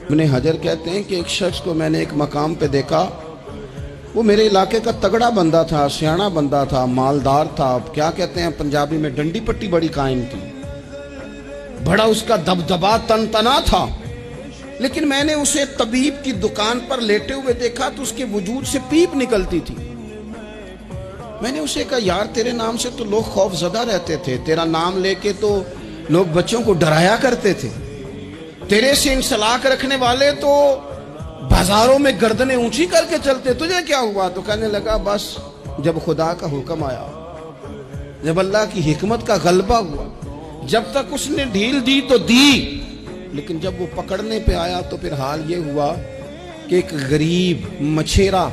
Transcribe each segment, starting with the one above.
ابن حجر کہتے ہیں کہ ایک شخص کو میں نے ایک مقام پہ دیکھا، وہ میرے علاقے کا تگڑا بندہ تھا، سیاںا بندہ تھا، مالدار تھا، کیا کہتے ہیں پنجابی میں ڈنڈی پٹی بڑی قائم تھی، بڑا اس کا دبدبا تن تنا تھا، لیکن میں نے اسے طبیب کی دکان پر لیٹے ہوئے دیکھا تو اس کے وجود سے پیپ نکلتی تھی۔ میں نے اسے کہا یار تیرے نام سے تو لوگ خوف زدہ رہتے تھے، تیرا نام لے کے تو لوگ بچوں کو ڈرایا کرتے تھے، تیرے سے انسلاک رکھنے والے تو بازاروں میں گردنیں اونچی کر کے چلتے، تجھے کیا ہوا؟ تو کہنے لگا بس جب خدا کا حکم آیا، جب اللہ کی حکمت کا غلبہ ہوا، جب تک اس نے ڈھیل دی تو دی، لیکن جب وہ پکڑنے پہ آیا تو پھر حال یہ ہوا کہ ایک غریب مچھیرا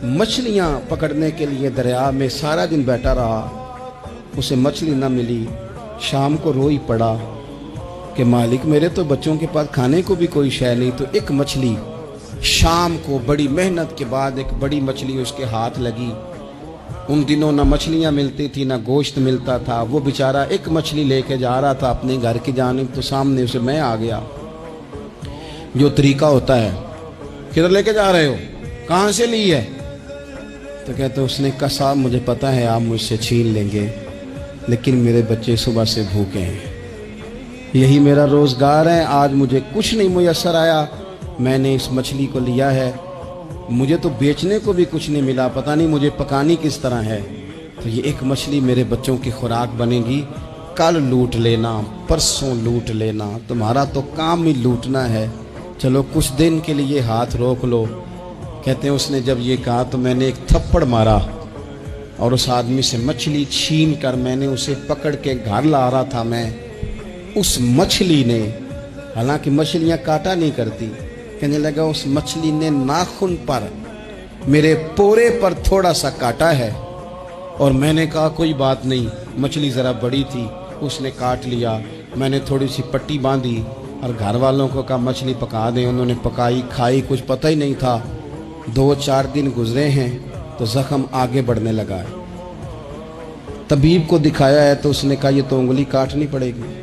مچھلیاں پکڑنے کے لیے دریا میں سارا دن بیٹھا رہا، اسے مچھلی نہ ملی، شام کو روئی پڑا کہ مالک میرے تو بچوں کے پاس کھانے کو بھی کوئی شے نہیں، تو ایک مچھلی شام کو بڑی محنت کے بعد ایک بڑی مچھلی اس کے ہاتھ لگی۔ ان دنوں نہ مچھلیاں ملتی تھی نہ گوشت ملتا تھا، وہ بیچارہ ایک مچھلی لے کے جا رہا تھا اپنے گھر کی جانب، تو سامنے اسے میں آ گیا، جو طریقہ ہوتا ہے، کدھر لے کے جا رہے ہو، کہاں سے لی ہے؟ تو کہتے اس نے کہا صاحب مجھے پتا ہے آپ مجھ سے چھین لیں گے، لیکن میرے بچے صبح سے بھوکے ہیں، یہی میرا روزگار ہے، آج مجھے کچھ نہیں میسر آیا، میں نے اس مچھلی کو لیا ہے، مجھے تو بیچنے کو بھی کچھ نہیں ملا، پتہ نہیں مجھے پکانی کس طرح ہے، تو یہ ایک مچھلی میرے بچوں کی خوراک بنے گی، کل لوٹ لینا، پرسوں لوٹ لینا، تمہارا تو کام ہی لوٹنا ہے، چلو کچھ دن کے لیے ہاتھ روک لو۔ کہتے ہیں اس نے جب یہ کہا تو میں نے ایک تھپڑ مارا اور اس آدمی سے مچھلی چھین کر میں نے اسے پکڑ کے گھر لا رہا تھا، میں اس مچھلی نے، حالانکہ مچھلیاں کاٹا نہیں کرتی، کہنے لگا اس مچھلی نے ناخن پر میرے پورے پر تھوڑا سا کاٹا ہے، اور میں نے کہا کوئی بات نہیں، مچھلی ذرا بڑی تھی، اس نے کاٹ لیا، میں نے تھوڑی سی پٹی باندھی اور گھر والوں کو کہا مچھلی پکا دیں، انہوں نے پکائی کھائی، کچھ پتہ ہی نہیں تھا، 2-4 دن گزرے ہیں تو زخم آگے بڑھنے لگا ہے، طبیب کو دکھایا ہے تو اس نے کہا یہ تو انگلی کاٹنی پڑے گی،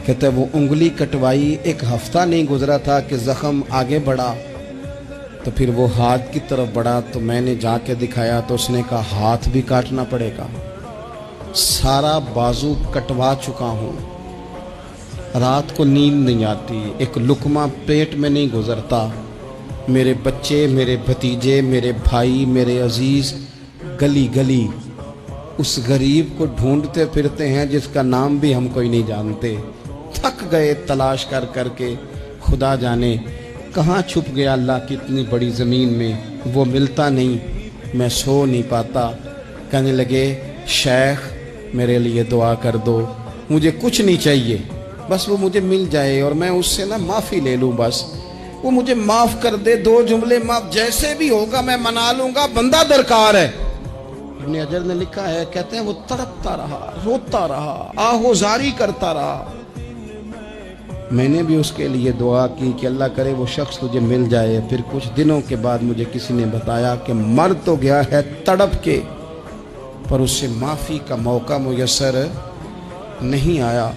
کہتا ہے وہ انگلی کٹوائی، 1 ہفتہ نہیں گزرا تھا کہ زخم آگے بڑھا، تو پھر وہ ہاتھ کی طرف بڑھا، تو میں نے جا کے دکھایا تو اس نے کہا ہاتھ بھی کاٹنا پڑے گا، سارا بازو کٹوا چکا ہوں، رات کو نیند نہیں آتی، ایک لقمہ پیٹ میں نہیں گزرتا، میرے بچے، میرے بھتیجے، میرے بھائی، میرے عزیز گلی گلی اس غریب کو ڈھونڈتے پھرتے ہیں جس کا نام بھی ہم کوئی نہیں جانتے، تھک گئے تلاش کر کر کے، خدا جانے کہاں چھپ گیا اللہ کی اتنی بڑی زمین میں، وہ ملتا نہیں، میں سو نہیں پاتا۔ کہنے لگے شیخ میرے لیے دعا کر دو، مجھے کچھ نہیں چاہیے، بس وہ مجھے مل جائے اور میں اس سے نا معافی لے لوں، بس وہ مجھے معاف کر دے، 2 جملے معاف، جیسے بھی ہوگا میں منا لوں گا، بندہ درکار ہے۔ ابن حجر نے لکھا ہے، کہتے ہیں وہ تڑپتا رہا، روتا رہا، آہوزاری کرتا رہا، میں نے بھی اس کے لیے دعا کی کہ اللہ کرے وہ شخص تجھے مل جائے۔ پھر کچھ دنوں کے بعد مجھے کسی نے بتایا کہ مر تو گیا ہے تڑپ کے، پر اس سے معافی کا موقع میسر نہیں آیا۔